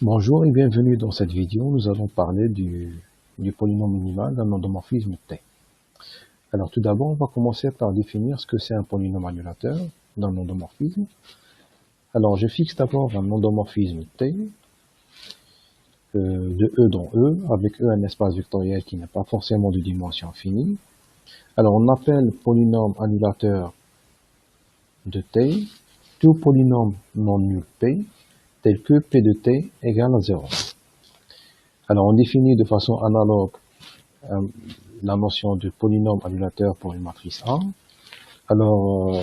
Bonjour et bienvenue dans cette vidéo. Nous allons parler du polynôme minimal d'un endomorphisme T. Alors tout d'abord, on va commencer par définir ce que c'est un polynôme annulateur d'un endomorphisme. Alors je fixe d'abord un endomorphisme T de E dans E, avec E un espace vectoriel qui n'a pas forcément de dimension finie. Alors on appelle polynôme annulateur de T tout polynôme non nul P tel que P de T égale à 0. Alors on définit de façon analogue la notion de polynôme annulateur pour une matrice A. Alors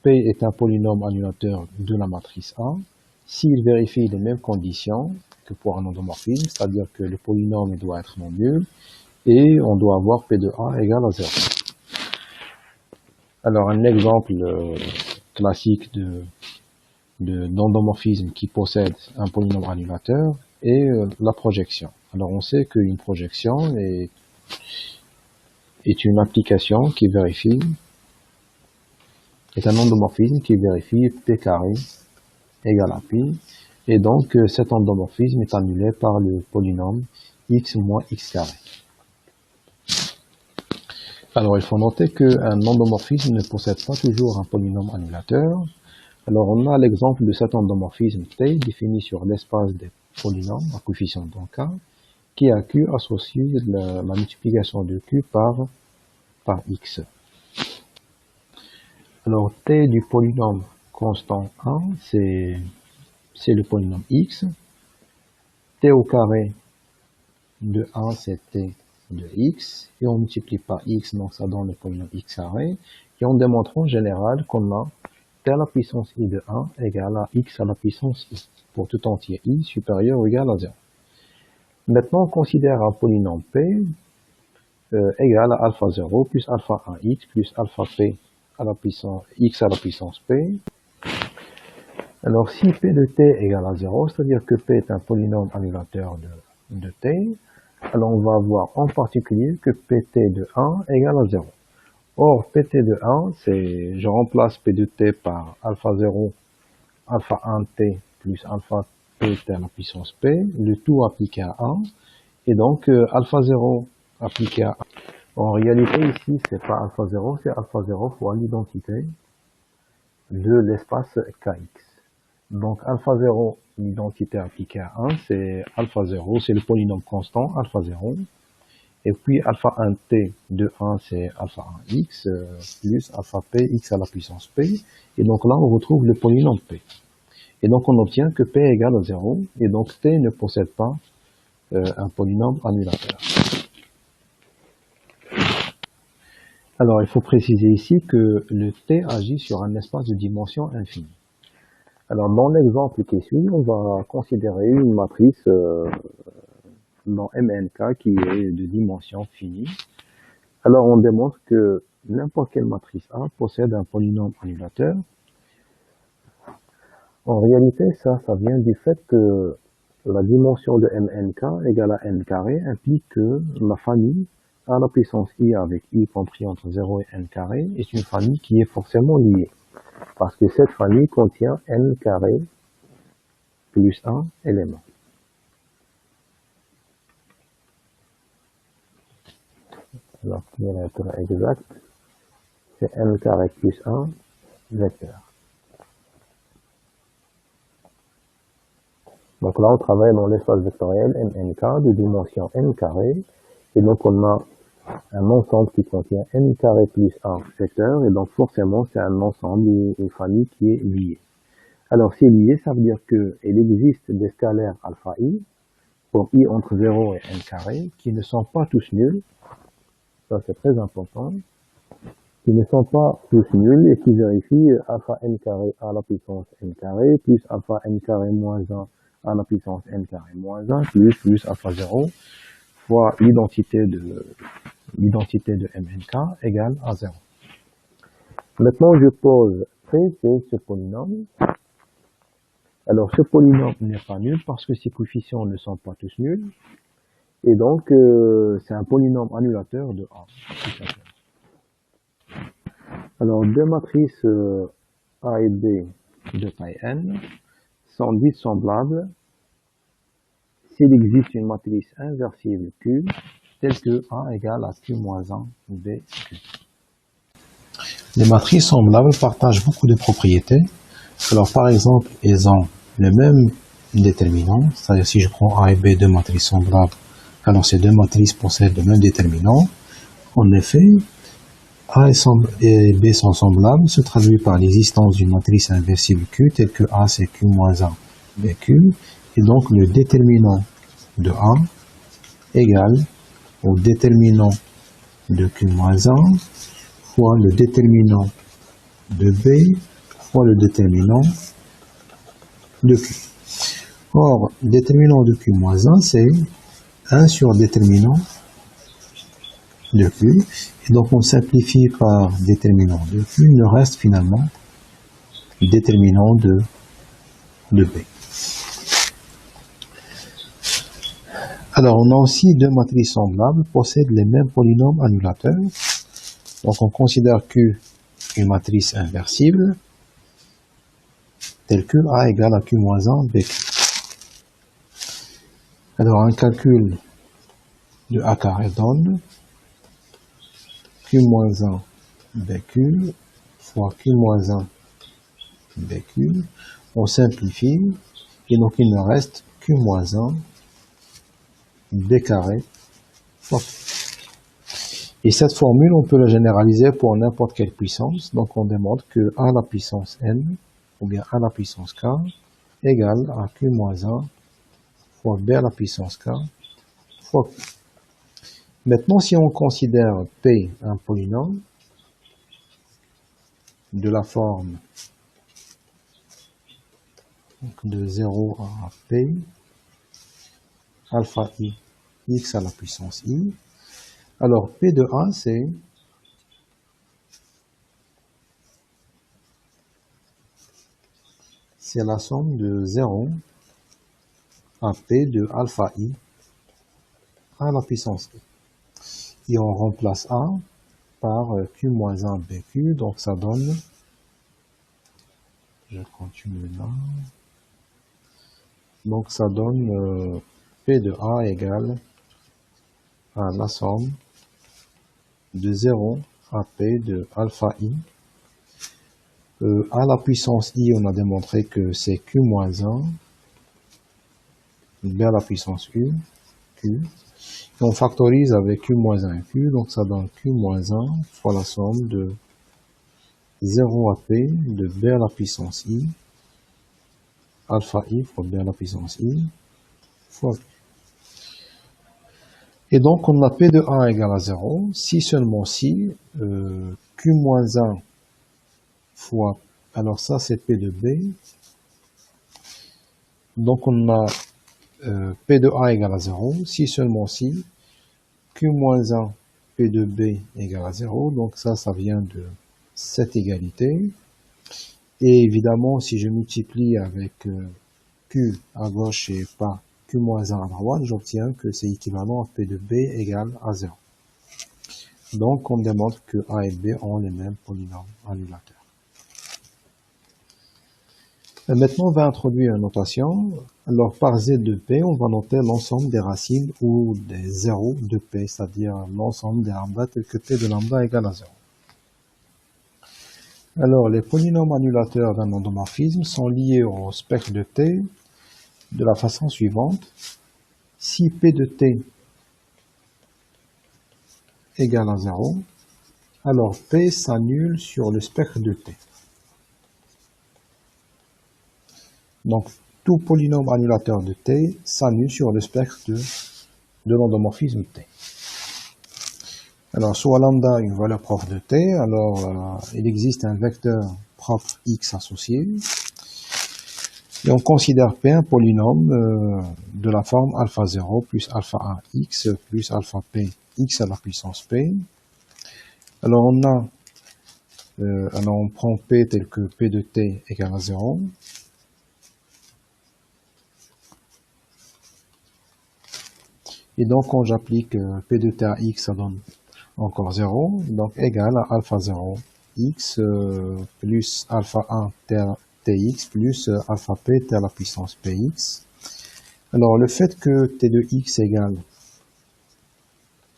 P est un polynôme annulateur de la matrice A s'il vérifie les mêmes conditions que pour un endomorphisme, c'est-à-dire que le polynôme doit être non nul et on doit avoir P de A égale à 0. Alors un exemple classique d'endomorphisme qui possède un polynôme annulateur est la projection. Alors on sait qu'une projection est une application qui vérifie, est un endomorphisme qui vérifie P carré égale à pi, et donc cet endomorphisme est annulé par le polynôme x moins x carré. Alors il faut noter qu'un endomorphisme ne possède pas toujours un polynôme annulateur. Alors on a l'exemple de cet endomorphisme T défini sur l'espace des polynômes à coefficient d'Anka qui a Q associé la multiplication de Q par X. Alors T du polynôme constant 1, c'est le polynôme X. T au carré de 1, c'est T de X. Et on multiplie par X, donc ça donne le polynôme X carré. Et on démontre en général qu'on a T à la puissance I de 1 égale à X à la puissance I, pour tout entier I supérieur ou égal à 0. Maintenant, on considère un polynôme P égal à alpha 0 plus alpha 1x plus alpha P à la puissance X à la puissance P. Alors, si P de T égale à 0, c'est-à-dire que P est un polynôme annulateur de T, alors on va avoir en particulier que Pt de 1 égale à 0. Or, Pt de 1, je remplace P de T par alpha 0, alpha 1t plus alpha pt à la puissance P, le tout appliqué à 1, et donc alpha 0 appliqué à 1. En réalité, ici, c'est pas alpha 0, c'est alpha 0 fois l'identité de l'espace Kx. Donc alpha 0, l'identité appliquée à 1, c'est alpha 0, c'est le polynôme constant, alpha 0. Et puis alpha 1t de 1, c'est alpha 1x, plus alpha p, x à la puissance p. Et donc là, on retrouve le polynôme p. Et donc on obtient que p égale à 0, et donc t ne possède pas un polynôme annulateur. Alors il faut préciser ici que le t agit sur un espace de dimension infinie. Alors dans l'exemple qui suit, on va considérer une matrice dans MNK qui est de dimension finie. Alors on démontre que n'importe quelle matrice A possède un polynôme annulateur. En réalité, ça vient du fait que la dimension de MNK égale à n carré implique que la famille A à la puissance I avec I compris entre 0 et n carré est une famille qui est forcément liée. Parce que cette famille contient n carré plus 1 élément. Alors, pour être exact, c'est n carré plus 1 vecteur. Donc là, on travaille dans l'espace vectoriel MNK de dimension n carré. Et donc, on a un ensemble qui contient n carré plus 1 vecteur. Et donc, forcément, c'est un ensemble ou une famille qui est liée. Alors, si lié, ça veut dire qu'il existe des scalaires alpha i, pour i entre 0 et n carré, qui ne sont pas tous nuls. Ça, c'est très important. Qui ne sont pas tous nuls et qui vérifient alpha n carré à la puissance n carré plus alpha n carré moins 1 à la puissance n carré moins 1 plus alpha 0 fois l'identité de MNK égale à 0. Maintenant, je pose P, c'est ce polynôme. Alors, ce polynôme n'est pas nul parce que ses coefficients ne sont pas tous nuls. Et donc, c'est un polynôme annulateur de A. Alors, deux matrices A et B de taille n sont dissemblables s'il existe une matrice inversible Q, telle que A égale à Q moins 1 BQ. Les matrices semblables partagent beaucoup de propriétés. Alors par exemple, elles ont le même déterminant, c'est-à-dire si je prends A et B, deux matrices semblables, alors ces deux matrices possèdent le même déterminant. En effet, A et B sont semblables, se traduit par l'existence d'une matrice inversible Q, telle que A c'est Q moins 1 BQ, et donc le déterminant de A égale au déterminant de Q moins 1 fois le déterminant de B fois le déterminant de Q. Or, déterminant de Q moins 1, c'est 1 sur déterminant de Q. Et donc, on simplifie par déterminant de Q. Il nous reste finalement déterminant de B. Alors, on a aussi deux matrices semblables possèdent les mêmes polynômes annulateurs. Donc, on considère Q une matrice inversible telle que A égale à Q moins 1 BQ. Alors, un calcul de A carré donne Q moins 1 BQ fois Q moins 1 BQ. On simplifie et donc il nous reste Q moins 1 B carré fois Q. Et cette formule, on peut la généraliser pour n'importe quelle puissance. Donc on démontre que A à la puissance n, ou bien A à la puissance k, égale à Q moins 1 fois B à la puissance k fois Q. Maintenant, si on considère P un polynôme de la forme de 0 à P, alpha i, x à la puissance i, alors P de A, c'est la somme de 0 à P de alpha i à la puissance i. Et on remplace A par Q moins 1 BQ, donc ça donne, je continue là, donc ça donne P de A égale à la somme de 0 à P de alpha i. À la puissance i, on a démontré que c'est Q moins 1, B à la puissance u, Q. Et on factorise avec Q moins 1 et Q, donc ça donne Q moins 1 fois la somme de 0 à P de B à la puissance i, alpha i fois B à la puissance i, fois Q. Et donc on a P de A égale à 0, si seulement si Q moins 1 fois, alors ça c'est P de B, donc on a P de A égale à 0, si seulement si Q moins 1 P de B égale à 0, donc ça vient de cette égalité, et évidemment si je multiplie avec Q à gauche et pas Q moins 1 à droite, j'obtiens que c'est équivalent à P de B égale à 0. Donc on démontre que A et B ont les mêmes polynômes annulateurs. Maintenant, on va introduire une notation. Alors, par Z de P, on va noter l'ensemble des racines ou des zéros de P, c'est-à-dire l'ensemble des lambda tel que P de lambda égale à 0. Alors, les polynômes annulateurs d'un endomorphisme sont liés au spectre de T de la façon suivante. Si P de T égale à 0, alors P s'annule sur le spectre de T. Donc, tout polynôme annulateur de T s'annule sur le spectre de l'endomorphisme T. Alors, soit lambda une valeur propre de T, alors il existe un vecteur propre X associé. Et on considère P un polynôme de la forme alpha 0 plus alpha 1 X plus alpha P X à la puissance P. Alors, on prend P tel que P de T égale à 0. Et donc, quand j'applique P de T à X, ça donne encore 0. Donc, égal à alpha 0 X plus alpha 1 Tx plus alpha P T à la puissance Px. Alors, le fait que t de x égale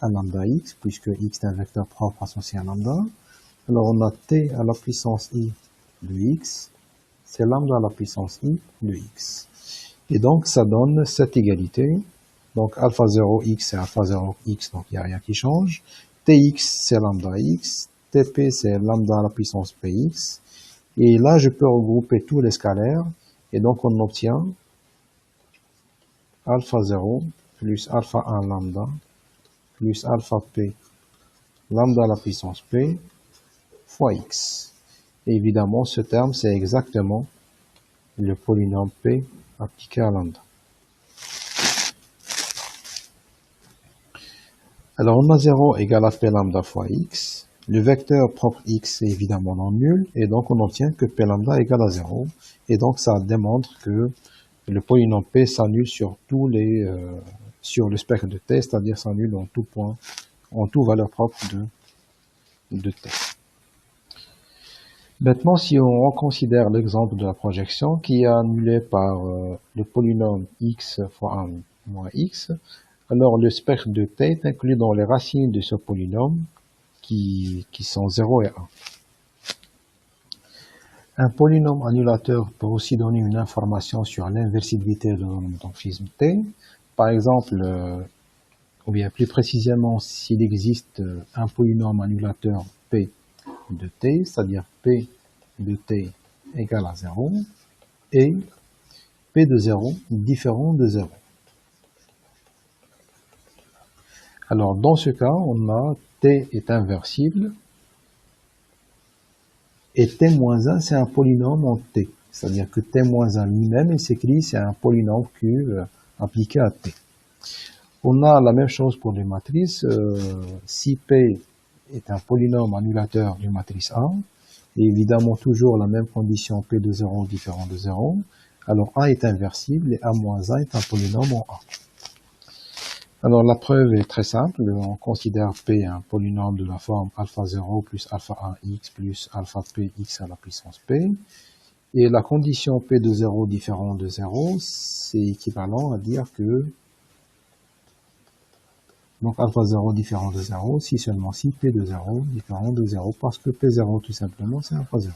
à lambda x, puisque x est un vecteur propre associé à lambda, alors on a t à la puissance i de x, c'est lambda à la puissance i de x. Et donc, ça donne cette égalité. Donc, alpha 0 x, c'est alpha 0 x, donc il n'y a rien qui change. Tx, c'est lambda x. Tp, c'est lambda à la puissance px. Et là, je peux regrouper tous les scalaires. Et donc, on obtient alpha 0 plus alpha 1 lambda plus alpha p lambda à la puissance p fois x. Et évidemment, ce terme, c'est exactement le polynôme p appliqué à lambda. Alors, on a 0 égale à p lambda fois x. Le vecteur propre x est évidemment non nul, et donc on obtient que p lambda égale à 0. Et donc, ça démontre que le polynôme p s'annule sur sur le spectre de t, c'est-à-dire s'annule en tout point, en toute valeur propre de t. Maintenant, si on reconsidère l'exemple de la projection qui est annulé par le polynôme x fois 1 moins x, alors le spectre de t est inclus dans les racines de ce polynôme qui sont 0 et 1. Un polynôme annulateur peut aussi donner une information sur l'inversibilité de l'endomorphisme t. Par exemple, ou bien plus précisément, s'il existe un polynôme annulateur p de t, c'est-à-dire p de t égale à 0, et p de 0 différent de 0. Alors, dans ce cas, on a t est inversible, et t-1, c'est un polynôme en t. C'est-à-dire que t-1 lui-même, il s'écrit, c'est un polynôme cube appliqué à t. On a la même chose pour les matrices. Si P est un polynôme annulateur d'une matrice A, et évidemment toujours la même condition P de 0 différent de 0, alors A est inversible et A-1 est un polynôme en A. Alors la preuve est très simple. On considère P un polynôme de la forme alpha 0 plus alpha 1x plus alpha p x à la puissance P. Et la condition P de 0 différent de 0, c'est équivalent à dire que donc alpha 0 différent de 0, si seulement si P de 0 différent de 0, parce que P0 tout simplement c'est alpha 0.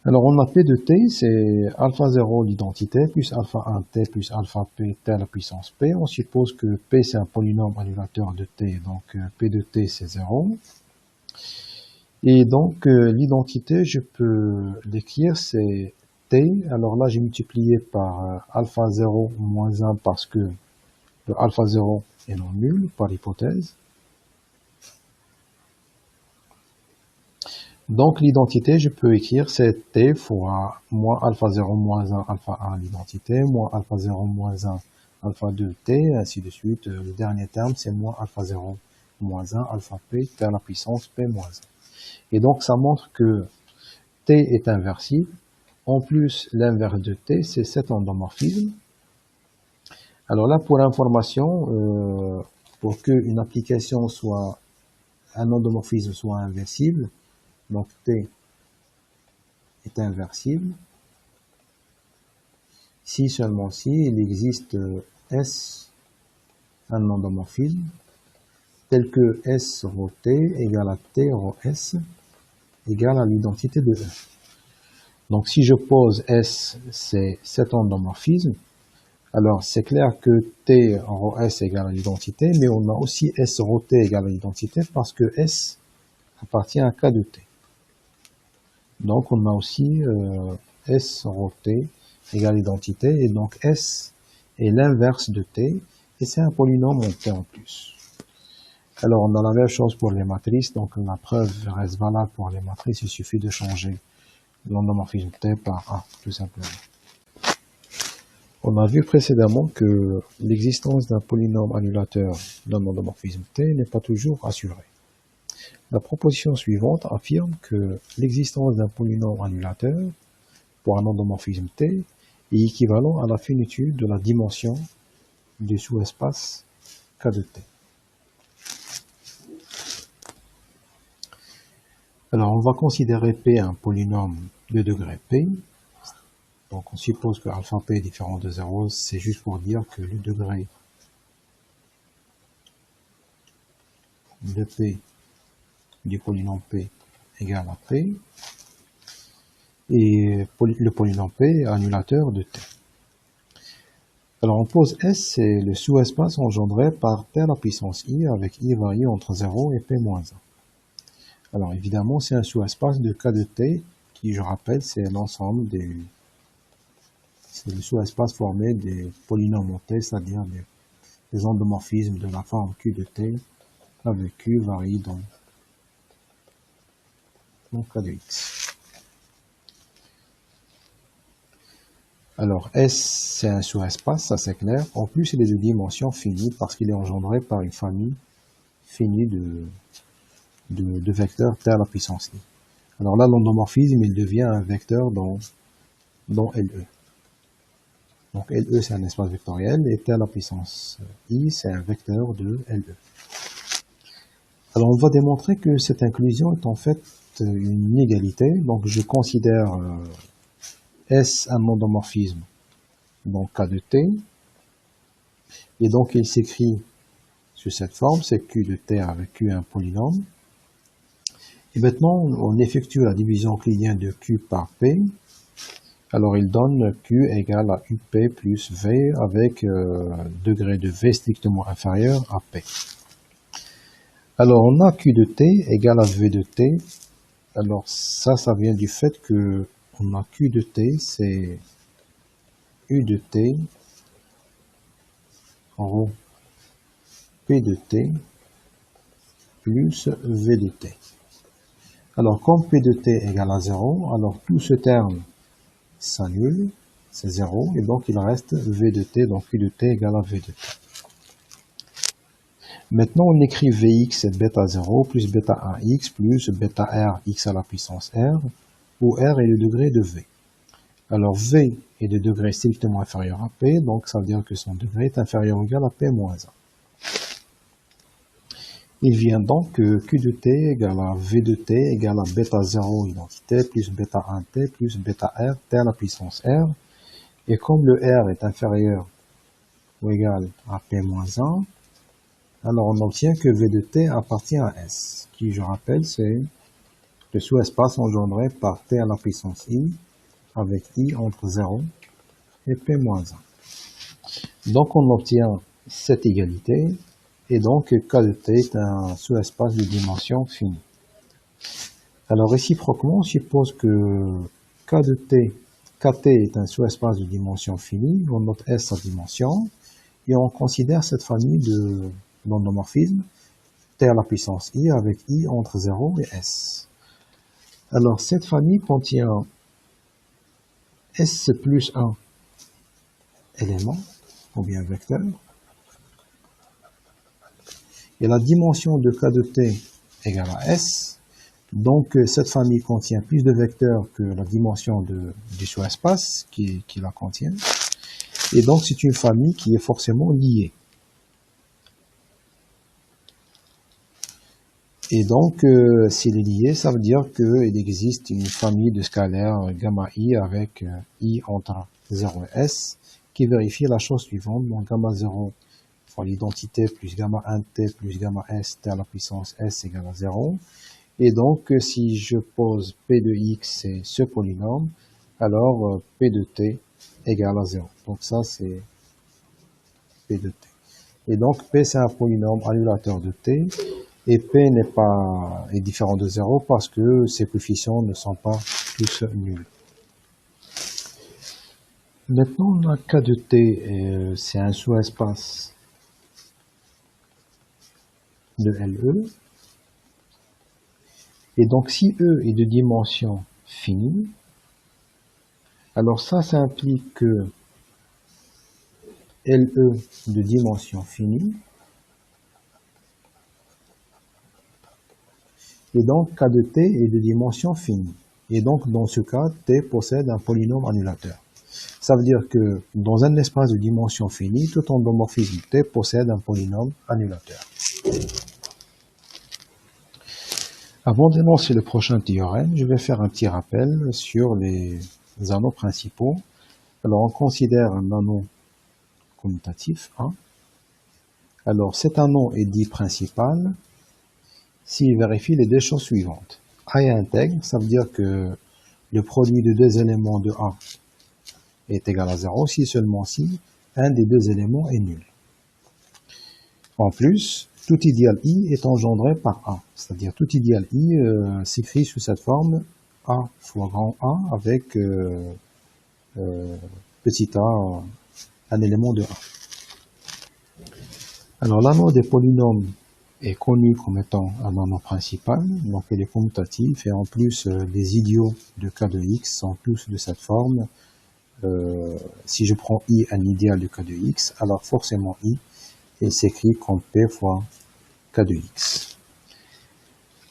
Alors on a P de t, c'est alpha 0 l'identité, plus alpha 1 t plus alpha p t à la puissance p. On suppose que P c'est un polynôme annulateur de t, donc P de t c'est 0. Et donc l'identité, je peux l'écrire, c'est t. Alors là j'ai multiplié par alpha 0 moins 1 parce que le alpha 0 est non nul par hypothèse. Donc l'identité, je peux écrire c'est t fois moins alpha 0 moins 1 alpha 1 l'identité, moins alpha 0 moins 1 alpha 2 t, ainsi de suite. Le dernier terme, c'est moins alpha 0 moins 1 alpha p t à la puissance p moins 1. Et donc ça montre que t est inversible. En plus, l'inverse de t, c'est cet endomorphisme. Alors là, pour information, pour qu'une application soit, un endomorphisme soit inversible, donc T est inversible, si seulement si il existe S, un endomorphisme, tel que S rho T égale à T rho S égale à l'identité de E. Donc si je pose S, c'est cet endomorphisme, alors, c'est clair que T rho S égale à l'identité, mais on a aussi S rho T égale à l'identité parce que S appartient à K de T. Donc, on a aussi S rho T égale à l'identité, et donc S est l'inverse de T, et c'est un polynôme en T en plus. Alors, on a la même chose pour les matrices, donc la preuve reste valable pour les matrices, il suffit de changer l'endomorphisme T par A, tout simplement. On a vu précédemment que l'existence d'un polynôme annulateur d'un endomorphisme T n'est pas toujours assurée. La proposition suivante affirme que l'existence d'un polynôme annulateur pour un endomorphisme T est équivalent à la finitude de la dimension du sous-espace K de T. Alors on va considérer P un polynôme de degré P, Donc on suppose que alpha p est différent de 0, c'est juste pour dire que le degré de p du polynôme p égale à p, et le polynôme p est annulateur de t. Alors on pose S, c'est le sous-espace engendré par t à la puissance i avec i varié entre 0 et p moins 1. Alors évidemment c'est un sous-espace de k de t qui, je rappelle, c'est l'ensemble c'est le sous-espace formé des polynômes en t, c'est-à-dire des endomorphismes de la forme q de t avec q varie dans k de x. Alors S c'est un sous-espace, ça c'est clair. En plus il est de dimension finie parce qu'il est engendré par une famille finie de vecteurs t à la puissance i. Alors là l'endomorphisme il devient un vecteur dans LE. Donc LE c'est un espace vectoriel et t à la puissance i c'est un vecteur de LE. Alors on va démontrer que cette inclusion est en fait une inégalité. Donc je considère S un endomorphisme donc K de T, et donc il s'écrit sous cette forme, c'est Q de T avec Q un polynôme. Et maintenant on effectue la division euclidienne de Q par P. Alors il donne Q égale à UP plus V avec degré de V strictement inférieur à P. Alors on a Q de T égale à V de T. Alors ça vient du fait que on a Q de T, c'est U de T rho P de T plus V de T. Alors comme P de T égale à 0, alors tout ce terme s'annule, c'est 0, et donc il reste V de T, donc Q de T égale à V de T. Maintenant on écrit Vx c'est bêta 0 plus bêta 1x plus bêta r x à la puissance r, où r est le degré de V. Alors V est de degré strictement inférieur à P, donc ça veut dire que son degré est inférieur ou égal à P moins 1. Il vient donc que Q de T égale à V de T égale à bêta 0 identité plus bêta 1T plus bêta R T à la puissance R. Et comme le R est inférieur ou égal à P moins 1, alors on obtient que V de T appartient à S, qui je rappelle c'est le sous-espace engendré par T à la puissance I avec I entre 0 et P moins 1. Donc on obtient cette égalité. Et donc, K de T est un sous-espace de dimension finie. Alors, réciproquement, on suppose que K de T, KT est un sous-espace de dimension finie, on note S sa dimension, et on considère cette famille d'endomorphismes T à la puissance I avec I entre 0 et S. Alors, cette famille contient S plus 1 élément, ou bien vecteur, et la dimension de K de T égale à S. Donc cette famille contient plus de vecteurs que la dimension du sous-espace qui la contient. Et donc c'est une famille qui est forcément liée. Et donc s'il est lié, ça veut dire qu'il existe une famille de scalaires gamma I avec I entre 0 et S qui vérifie la chose suivante. Donc gamma 0 l'identité plus gamma 1t plus gamma s t à la puissance s égale à 0. Et donc, si je pose p de x, c'est ce polynôme, alors p de t égale à 0. Donc ça, c'est p de t. Et donc, p, c'est un polynôme annulateur de t, et p est différent de 0 parce que ses coefficients ne sont pas tous nuls. Maintenant, on a k de t, c'est un sous-espace de LE. Et donc, si E est de dimension finie, alors ça implique que LE de dimension finie, et donc K de T est de dimension finie. Et donc, dans ce cas, T possède un polynôme annulateur. Ça veut dire que dans un espace de dimension finie, tout endomorphisme T possède un polynôme annulateur. Avant d'énoncer le prochain théorème, je vais faire un petit rappel sur les anneaux principaux. Alors on considère un anneau commutatif A. Alors cet anneau est dit principal s'il vérifie les deux choses suivantes. A est intègre, ça veut dire que le produit de deux éléments de A est égal à 0 si seulement si un des deux éléments est nul. En plus, tout idéal I est engendré par A, c'est-à-dire tout idéal I s'écrit sous cette forme A fois grand A avec petit a, un élément de A. Alors l'anneau des polynômes est connu comme étant un anneau principal, donc il est commutatif, et en plus les idiots de K de X sont tous de cette forme. Si je prends I un idéal de K de X, alors forcément I il s'écrit comme P fois K de X.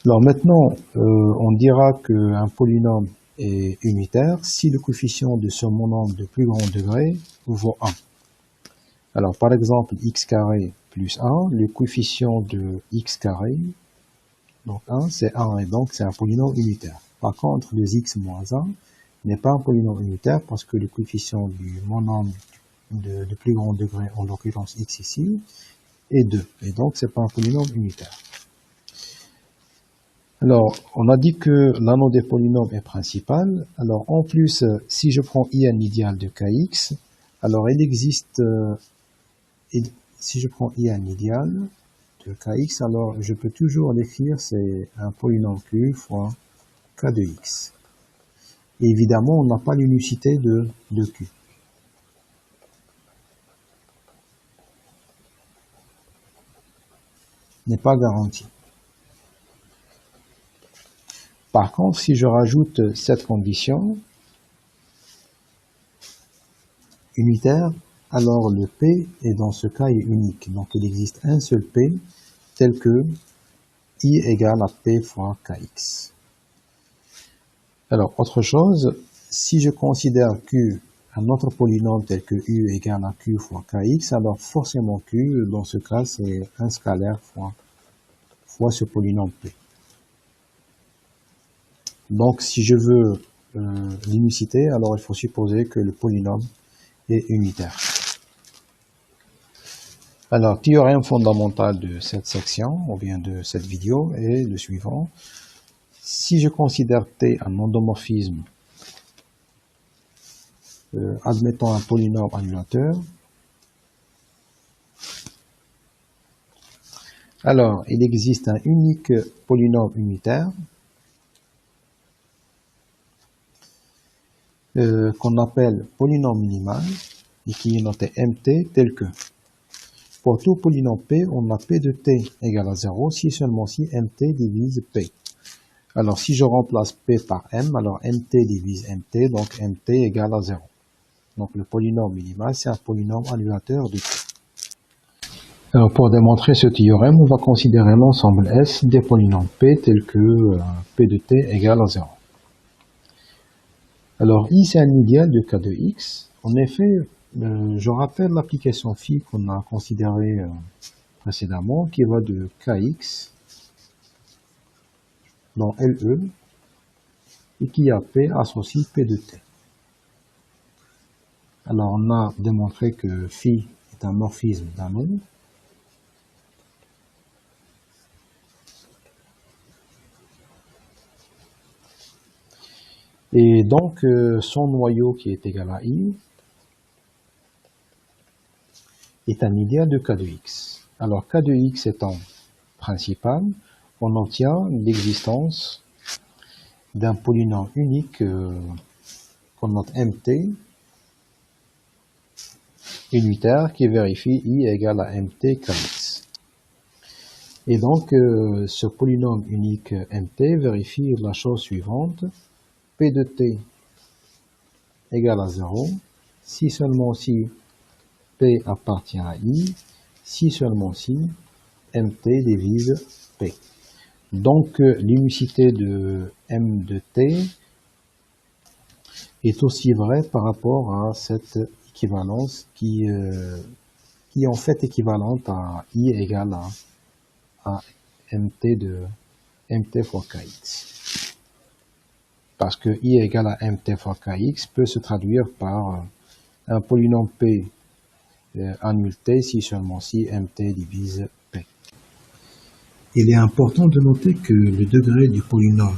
Alors maintenant, on dira qu'un polynôme est unitaire si le coefficient de ce monombre de plus grand degré vaut 1. Alors par exemple, x carré plus 1, le coefficient de x carré, donc 1, c'est 1, et donc c'est un polynôme unitaire. Par contre, le x moins 1 n'est pas un polynôme unitaire parce que le coefficient du monombre de plus grand degré, en l'occurrence x ici, est 2. Et donc, c'est pas un polynôme unitaire. Alors, on a dit que l'anneau des polynômes est principal. Alors, en plus, si je prends I un idéal de Kx, alors il existe, si je prends I un idéal de Kx, alors je peux toujours l'écrire, c'est un polynôme Q fois K de X. Et évidemment, on n'a pas l'unicité de Q. N'est pas garanti. Par contre, si je rajoute cette condition unitaire, alors le P est dans ce cas est unique. Donc il existe un seul P tel que I égale à P fois Kx. Alors autre chose, si je considère Q un autre polynôme tel que U égale à Q fois Kx, alors forcément Q, dans ce cas, c'est un scalaire fois ce polynôme P. Donc, si je veux l'unicité, alors il faut supposer que le polynôme est unitaire. Alors, théorème fondamental de cette section, ou bien de cette vidéo, est le suivant. Si je considère T un endomorphisme, admettant un polynôme annulateur, alors il existe un unique polynôme unitaire qu'on appelle polynôme minimal et qui est noté mt tel que pour tout polynôme p, on a p de t égale à 0 si seulement si mt divise p. Alors si je remplace p par m, alors mt divise mt, donc mt égale à 0. Donc le polynôme minimal, c'est un polynôme annulateur de t. Alors pour démontrer ce théorème, on va considérer l'ensemble S des polynômes p tels que p de t égale à 0. Alors I c'est un idéal de K de X. En effet, je rappelle l'application phi qu'on a considérée précédemment, qui va de Kx dans LE et qui a P associe P de T. Alors on a démontré que phi est un morphisme d'un nombre. Et donc son noyau qui est égal à I est un idéal de K de X. Alors K de X étant principal, on obtient l'existence d'un polynôme unique qu'on note mt, unitaire qui vérifie I égale à mt Kx. Et donc ce polynôme unique mt vérifie la chose suivante: P de t égale à 0 si seulement si P appartient à I, si seulement si mt divise P. Donc l'unicité de m de t est aussi vraie par rapport à cette équivalence qui est en fait équivalente à I égale à mt fois Kx. Parce que I égale à mt fois Kx peut se traduire par un polynôme P annule T si seulement si MT divise P. Il est important de noter que le degré du polynôme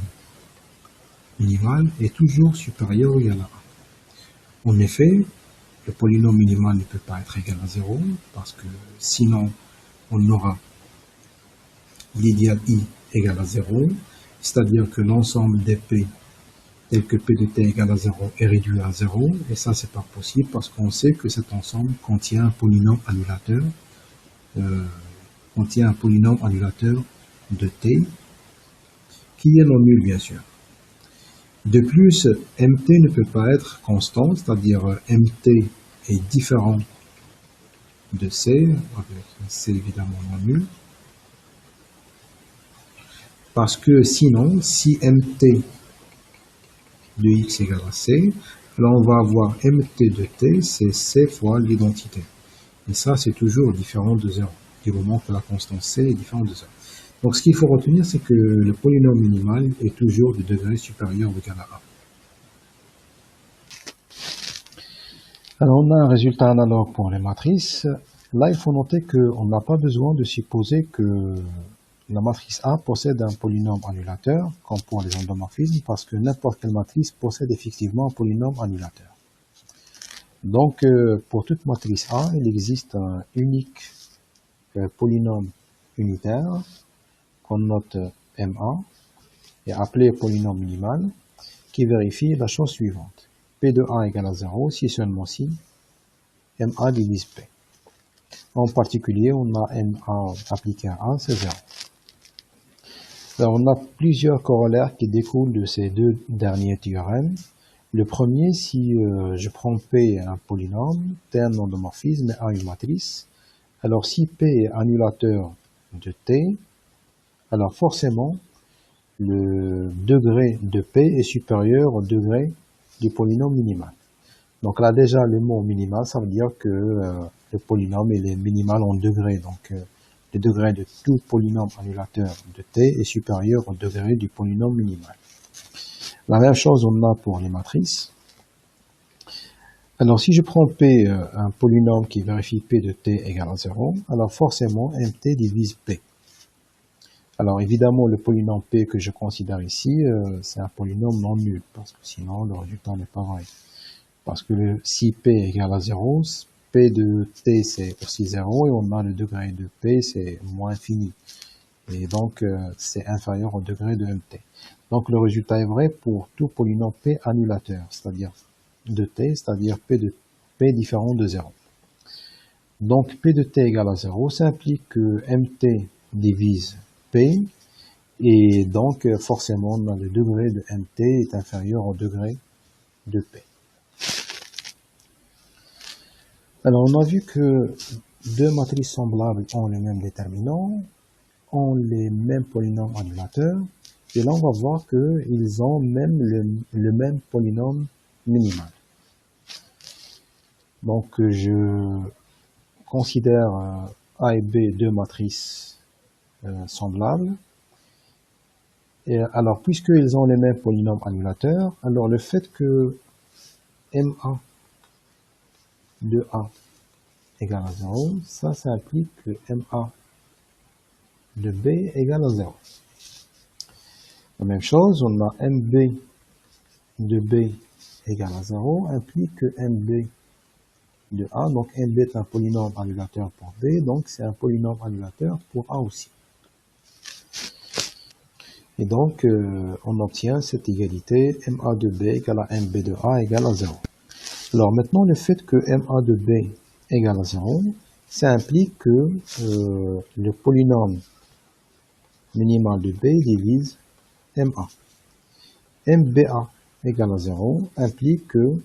minimal est toujours supérieur ou égal à 1. En effet, le polynôme minimal ne peut pas être égal à 0 parce que sinon on aura l'idéal I égale à 0, c'est-à-dire que l'ensemble des P tel que P de T égale à 0 est réduit à 0, et ça c'est pas possible parce qu'on sait que cet ensemble contient un polynôme annulateur, de T, qui est non nul bien sûr. De plus, MT ne peut pas être constant, c'est-à-dire MT est différent de C, avec C évidemment non nul, parce que sinon, si MT de X égale à C, alors on va avoir MT de T, c'est C fois l'identité. Et ça, c'est toujours différent de 0, du moment que la constante C est différente de 0. Donc ce qu'il faut retenir, c'est que le polynôme minimal est toujours de degré supérieur ou égal à 1. Alors on a un résultat analogue pour les matrices. Là, il faut noter qu'on n'a pas besoin de supposer que la matrice A possède un polynôme annulateur, comme pour les endomorphismes, parce que n'importe quelle matrice possède effectivement un polynôme annulateur. Donc, pour toute matrice A, il existe un unique polynôme unitaire qu'on note MA et appelé polynôme minimal, qui vérifie la chose suivante. P de A égale à 0 si seulement si MA divise P. En particulier, on a MA appliqué à A, c'est 0. Alors, on a plusieurs corollaires qui découlent de ces deux derniers théorèmes. Le premier, si je prends P un polynôme, T un endomorphisme et A une matrice, alors si P est annulateur de T, alors forcément, le degré de P est supérieur au degré du polynôme minimal. Donc là déjà, le mot minimal, ça veut dire que le polynôme il est minimal en degré. Donc le degré de tout polynôme annulateur de T est supérieur au degré du polynôme minimal. La même chose on a pour les matrices. Alors si je prends P un polynôme qui vérifie P de T égale à 0, alors forcément MT divise P. Alors évidemment le polynôme P que je considère ici, c'est un polynôme non nul, parce que sinon le résultat n'est pas vrai. Parce que si P égale à 0, P de T c'est aussi 0 et on a le degré de P c'est moins infini. Et donc c'est inférieur au degré de MT. Donc le résultat est vrai pour tout polynôme P annulateur, c'est-à-dire de T, c'est-à-dire P de P différent de 0. Donc P de T égale à 0, ça implique que MT divise P, et donc forcément le degré de MT est inférieur au degré de P. Alors on a vu que deux matrices semblables ont les mêmes déterminants, ont les mêmes polynômes annulateurs, et là on va voir qu'ils ont même le même polynôme minimal. Donc je considère A et B deux matrices semblables. Et alors puisqu'ils ont les mêmes polynômes annulateurs, alors le fait que MA de A égale à 0, ça implique que MA de B égale à 0. La même chose, on a MB de B égale à 0, implique que MB de A, donc MB est un polynôme annulateur pour B, donc c'est un polynôme annulateur pour A aussi. Et donc, on obtient cette égalité MA de B égale à MB de A égale à 0. Alors maintenant, le fait que MA de B égale à 0, ça implique que le polynôme minimal de B divise MA. MBA égale à 0 implique que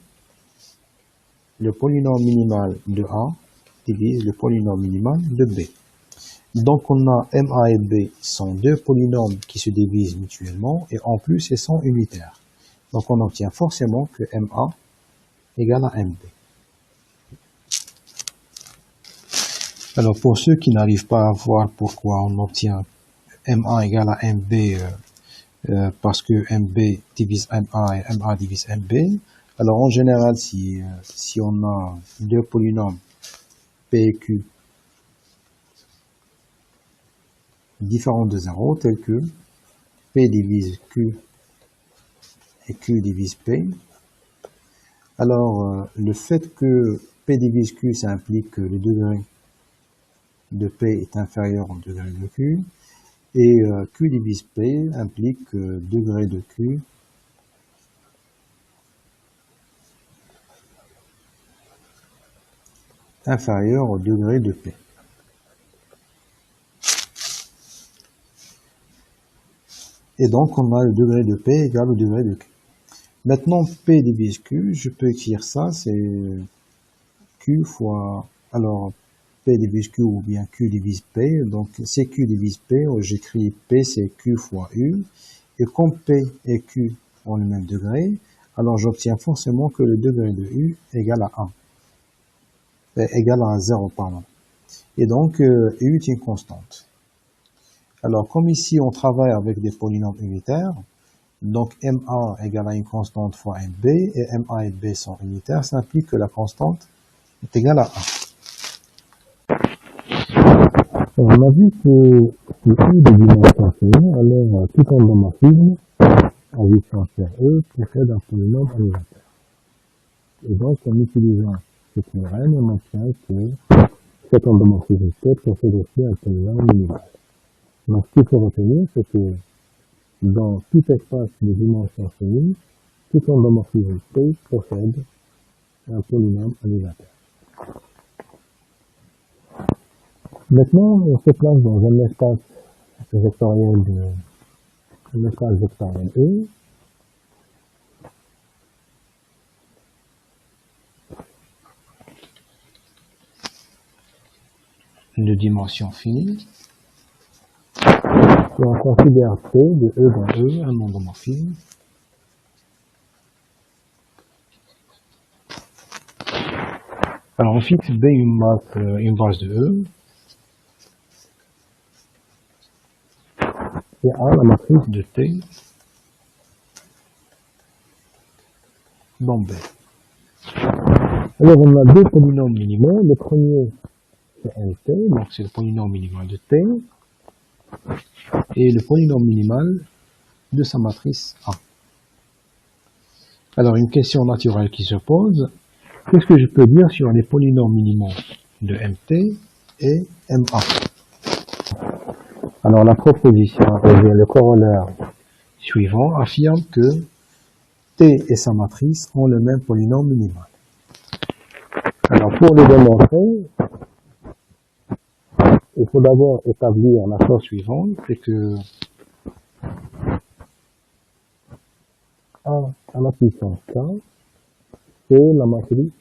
le polynôme minimal de A divise le polynôme minimal de B. Donc on a MA et B sont deux polynômes qui se divisent mutuellement et en plus ils sont unitaires. Donc on obtient forcément que MA égale à MB. Alors pour ceux qui n'arrivent pas à voir pourquoi on obtient MA égale à MB parce que MB divise MA et MA divise MB, Alors en général, si on a deux polynômes P et Q différents de 0, tels que P divise Q et Q divise P, alors le fait que P divise Q, ça implique que le degré de P est inférieur au degré de Q, et Q divise P implique que le degré de Q inférieur au degré de P. Et donc, on a le degré de P égal au degré de Q. Maintenant, P divise Q, je peux écrire ça, c'est Q fois, alors, P divise Q ou bien Q divise P, donc c'est Q divise P, j'écris P c'est Q fois U, et comme P et Q ont le même degré, alors j'obtiens forcément que le degré de U égale à 1, égale à 0, pardon. Et donc, U est une constante. Alors, comme ici, on travaille avec des polynômes unitaires, donc MA égale à une constante fois MB, et MA et B sont unitaires, ça implique que la constante est égale à 1. On a vu que si U de dimension finie, alors tout endomorphisme en dimension E possède un polynôme anniversaire. Et donc, en utilisant ce théorème, on obtient que cet endomorphisme T possède aussi un polynôme minimal. Donc, ce qu'il faut retenir, c'est que dans tout espace de dimension finie, tout endomorphisme T possède un polynôme anniversaire. Maintenant, on se place dans un espace vectoriel E. De dimension finie. Et on considère P de E dans E un endomorphisme. Alors on fixe B une base de E. Et A la matrice de T dans B. Alors on a deux polynômes minimaux. Le premier c'est NT, donc c'est le polynôme minimal de T, et le polynôme minimal de sa matrice A. Alors une question naturelle qui se pose, qu'est-ce que je peux dire sur les polynômes minimaux de MT et MA? Alors la proposition, le corollaire suivant affirme que T et sa matrice ont le même polynôme minimal. Alors pour le démontrer, il faut d'abord établir la chose suivante, c'est que A à la puissance K, c'est la matrice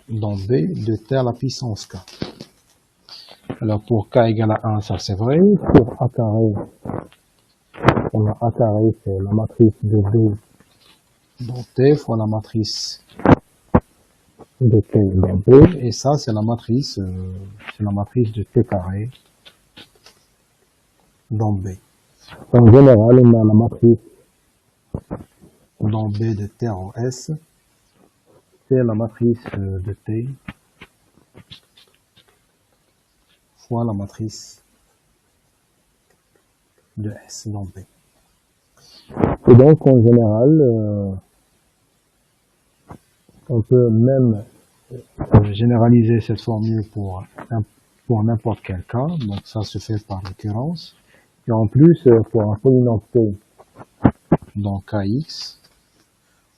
dans B de T à la puissance K. Alors pour K égale à 1, ça c'est vrai. Pour A carré, on a A carré, c'est la matrice de B dans T fois la matrice de T dans B. Et ça c'est la matrice de T carré dans B. En général, on a la matrice dans B de T en S, c'est la matrice de T fois la matrice de S dans B. Et donc, en général, on peut même généraliser cette formule pour n'importe quel cas, donc ça se fait par l'occurrence. Et en plus, pour un polynôme T dans Kx,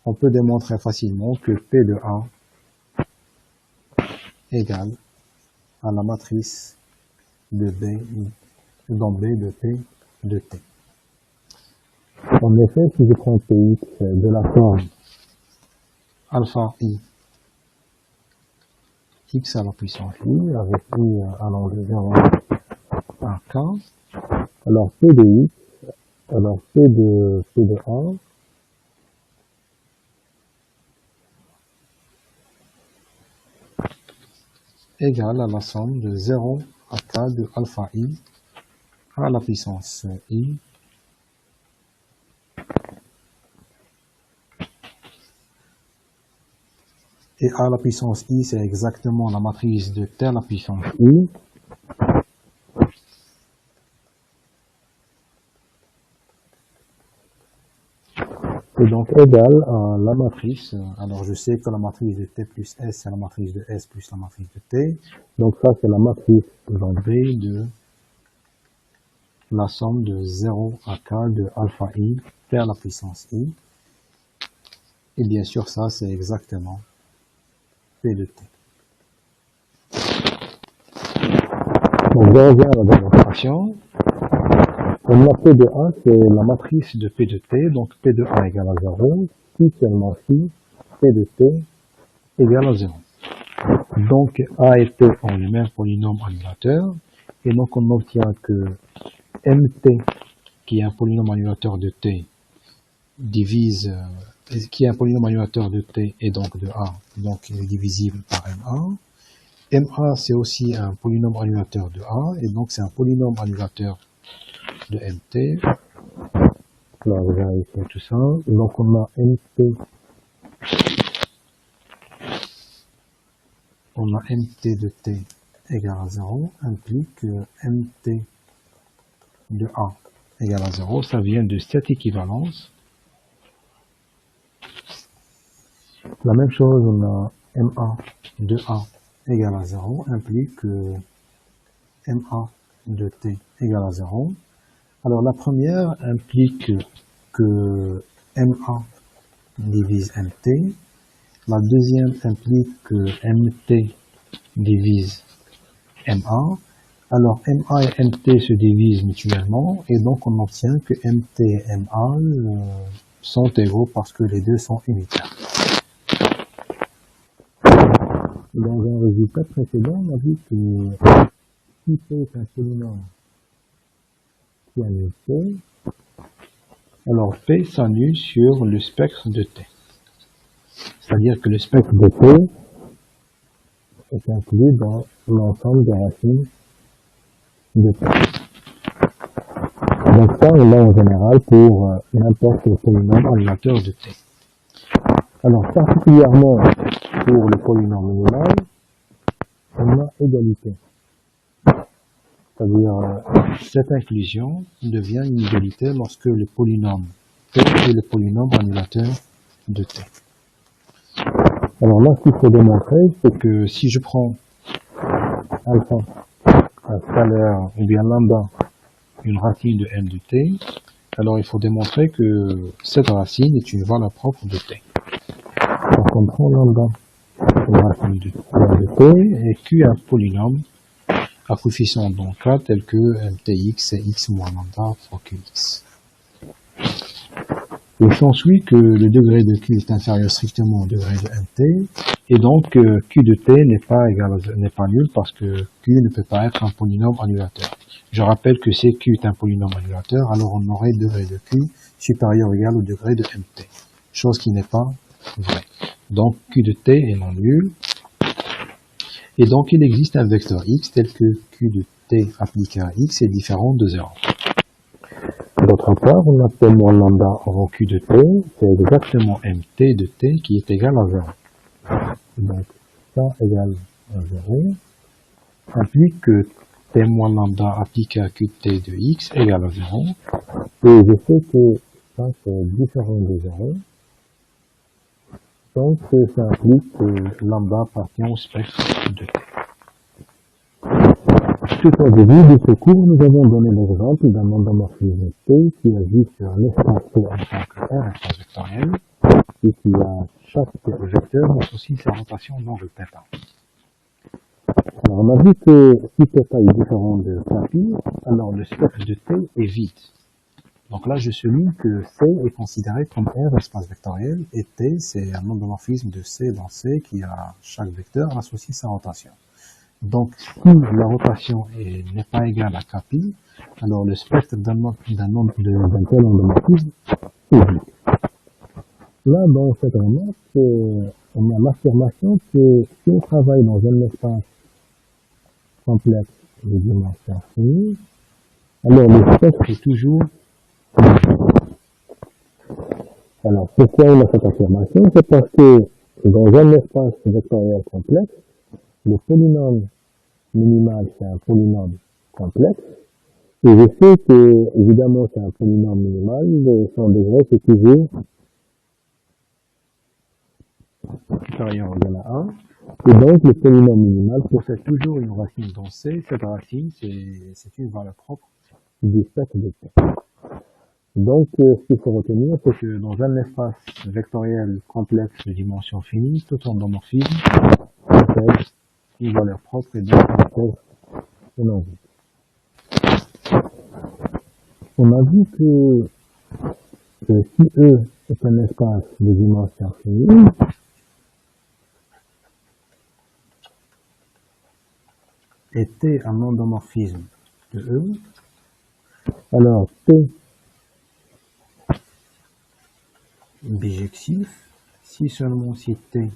on peut démontrer facilement que P de A égale à la matrice de B dans B de P de T. En effet, si je prends Px de la forme alpha I x à la puissance I, avec I allant de 0 à K, alors P de X, alors P de A, égale à la somme de 0 à K de alpha I à la puissance I Et A à la puissance I, c'est exactement la matrice de T à la puissance I. Et donc égal à la matrice. Alors je sais que la matrice de T plus S, c'est la matrice de S plus la matrice de T. Donc ça, c'est la matrice B de la somme de 0 à K de alpha I, T à la puissance I. Et bien sûr, ça, c'est exactement P de T. Donc, je reviens à la démonstration. On a P de A, c'est la matrice de P de T. Donc, P de A égale à 0. Si seulement si, P de T égale à 0. Donc, A et T ont le même polynôme annulateur. Et donc, on obtient que MT, qui est un polynôme annulateur de T, qui est un polynôme annulateur de T et donc de A, donc il est divisible par MA. MA, c'est aussi un polynôme annulateur de A, et donc c'est un polynôme annulateur de MT. Là, vous vérifiez tout ça. Donc on a MT. On a MT de T égale à 0, implique que MT de A égale à 0. Ça vient de cette équivalence. La même chose, on a MA de A égale à 0, implique que MA de T égale à 0. Alors la première implique que MA divise MT. La deuxième implique que MT divise MA. Alors MA et MT se divisent mutuellement et donc on obtient que MT et MA sont égaux parce que les deux sont unitaires. Dans un résultat précédent, on a vu que si P est un polynôme qui annule P, alors P s'annule sur le spectre de T. C'est-à-dire que le spectre de T est inclus dans l'ensemble des racines de T. Donc ça, on l'a en général pour n'importe quel polynôme annulateur de T. Alors particulièrement pour le polynôme minimal, on a égalité. C'est-à-dire cette inclusion devient une égalité lorsque le polynôme T est le polynôme annulateur de T. Alors là, ce qu'il faut démontrer, c'est que si je prends alpha, un scalaire, ou bien lambda, une racine de m de t, alors il faut démontrer que cette racine est une valeur propre de t. Donc on prend lambda, une racine de t, et q est un polynôme à coefficient donc k tel que mtx et x moins lambda fois qx. Il s'ensuit que le degré de q est inférieur strictement au degré de mt, et donc q de t n'est pas nul parce que q ne peut pas être un polynôme annulateur. Je rappelle que si q est un polynôme annulateur, alors on aurait degré de q supérieur ou égal au degré de mt, chose qui n'est pas vraie. Donc q de t est non nul, et donc il existe un vecteur x tel que q de t appliqué à x est différent de 0. D'autre part, on a P moins lambda avant Q de T, c'est exactement MT de T qui est égal à 0. Donc, ça égale à 0 implique que T moins lambda appliqué à Q de T de X égale à 0. Et je sais que ça c'est différent de 0. Donc, ça implique que lambda appartient au spectre de T. Tout au début de ce cours, nous avons donné l'exemple d'un endomorphisme T qui agit sur l'espace T en tant que R, espace vectoriel, et qui a chaque vecteur associe sa rotation non vectorielle. Alors on a vu que si θ est différent de pi, alors le spectre de T est vide. Donc là je souligne que C est considéré comme R, espace vectoriel, et T c'est un endomorphisme de C dans C qui a chaque vecteur associe sa rotation. Donc, si la rotation n'est pas égale à kpi, alors le spectre d'un tel endomorphisme est vide. Là, dans cette remarque, on a l'affirmation que si on travaille dans un espace complexe de dimension finie, alors le spectre est toujours vide. Alors, pourquoi on a cette affirmation? C'est parce que Dans un espace vectoriel complexe, le polynôme minimal, c'est un polynôme complexe. Et je sais que, évidemment, c'est un polynôme minimal, son degré, c'est toujours supérieur ou égal à 1. Et donc, le polynôme minimal possède toujours une racine dans C. Cette racine, c'est une valeur propre du set de T. Donc, ce qu'il faut retenir, c'est que dans un espace vectoriel complexe de dimension finie, tout endomorphisme possède une valeur propre et donc possède une envie. On a vu que si E est un espace de dimension finie, et T un endomorphisme de E, alors T bijectif, si seulement si T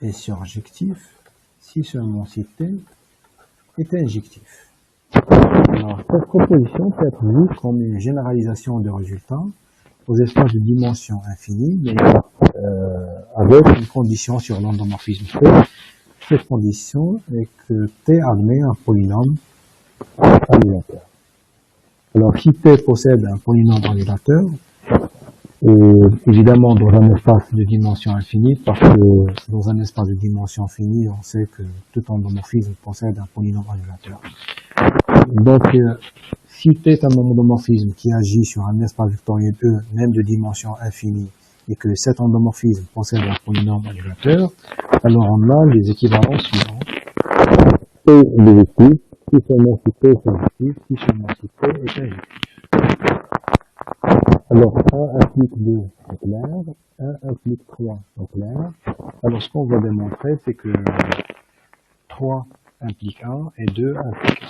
est surjectif, si seulement si T est injectif. Alors, cette proposition peut être vue comme une généralisation de résultats aux espaces de dimension infinie, mais avec une condition sur l'endomorphisme T. Cette condition est que T admet un polynôme annulateur. Alors, si T possède un polynôme annulateur, évidemment dans un espace de dimension infinie, parce que dans un espace de dimension finie, on sait que tout endomorphisme possède un polynôme annulateur. Donc, si T est un endomorphisme qui agit sur un espace vectoriel E, même de dimension infinie, et que cet endomorphisme possède un polynôme annulateur, alors on a les équivalents suivants. T bijectif, si seulement si T est injectif, si seulement si T est injectif. Alors, 1 implique 2, c'est clair. 1 implique 3, c'est clair. Alors, ce qu'on va démontrer, c'est que 3 implique 1 et 2 implique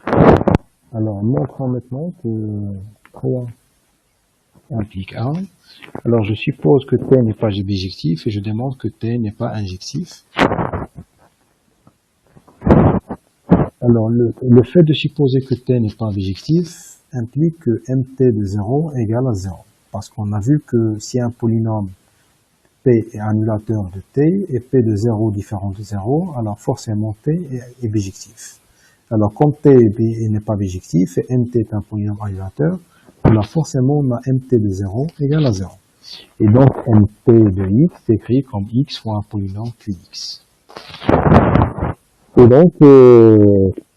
1. Alors, montrons maintenant que 3 implique 1. Alors, je suppose que T n'est pas bijectif et je démontre que T n'est pas injectif. Alors, le fait de supposer que T n'est pas bijectif implique que mt de 0 égale à 0. Parce qu'on a vu que si un polynôme P est annulateur de T et P de 0 différent de 0, alors forcément T est bijectif. Alors comme T n'est pas bijectif et mt est un polynôme annulateur, alors forcément on a mt de 0 égale à 0. Et donc mt de x s'écrit comme x fois un polynôme qx. Et donc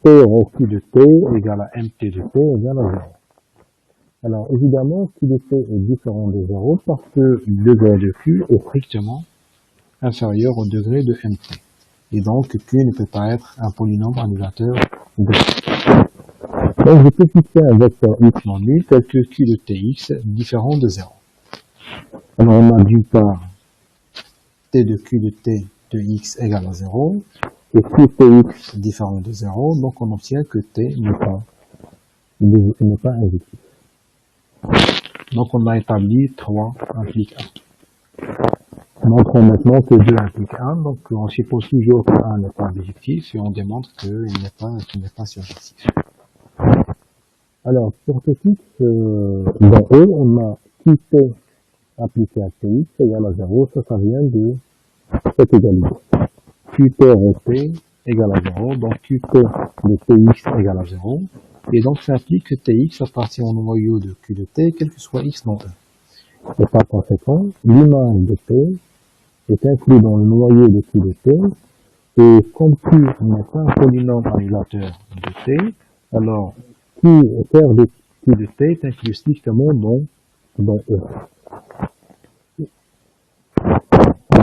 T rond q de T égale à mt de T égale à 0. Alors évidemment, q de T est différent de 0 parce que le degré de q est strictement inférieur au degré de mt. Et donc q ne peut pas être un polynôme annulateur de T. Donc je peux fixer un vecteur x non nul tel que q de tx différent de 0. Alors on a d'une part t de q de t de x égale à 0 et qtx différent de 0, donc on obtient que t n'est pas injectif. Donc on a établi 3 implique 1. Montrons maintenant que 2 implique 1, donc on suppose toujours que 1 n'est pas bijectif et on démontre qu'il n'est pas surjectif. Alors pour Tx, dans E, on a Qt appliqué à Tx égale à 0, ça vient de cette égalité. Qt rond T égale à 0, donc Qt de Tx égale à 0. Et donc, ça implique que Tx appartient au noyau de Q de T, quel que soit X dans E. Et par conséquent, l'image de T est inclue dans le noyau de Q de T, et comme Q n'est pas un polynôme annulateur de T, alors Q paire de Q de T est inclus strictement dans E.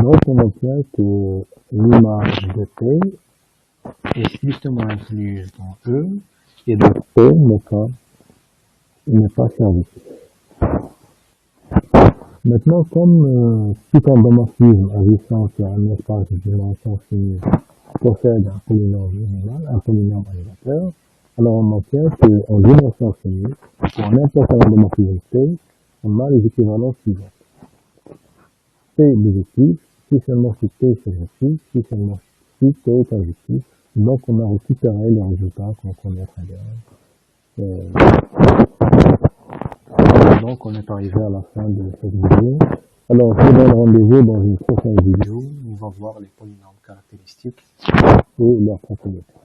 Donc, on obtient que l'image de T est strictement incluse dans E, et donc T n'est pas surjectif. Maintenant, comme tout endomorphisme agissant sur un espace de dimension finie possède un polynôme minimal, un polynôme annulateur, alors on obtient qu'en dimension finie, pour n'importe quel endomorphisme T, on a les équivalents suivants. T bijectif, si seulement si T est surjectif, si seulement si T est injectif. Donc on a récupéré les résultats qu'on connaît très bien. Donc on est arrivé à la fin de cette vidéo. Alors, je vous donne rendez-vous dans une prochaine vidéo. On va voir les polynômes caractéristiques et leurs propriétés.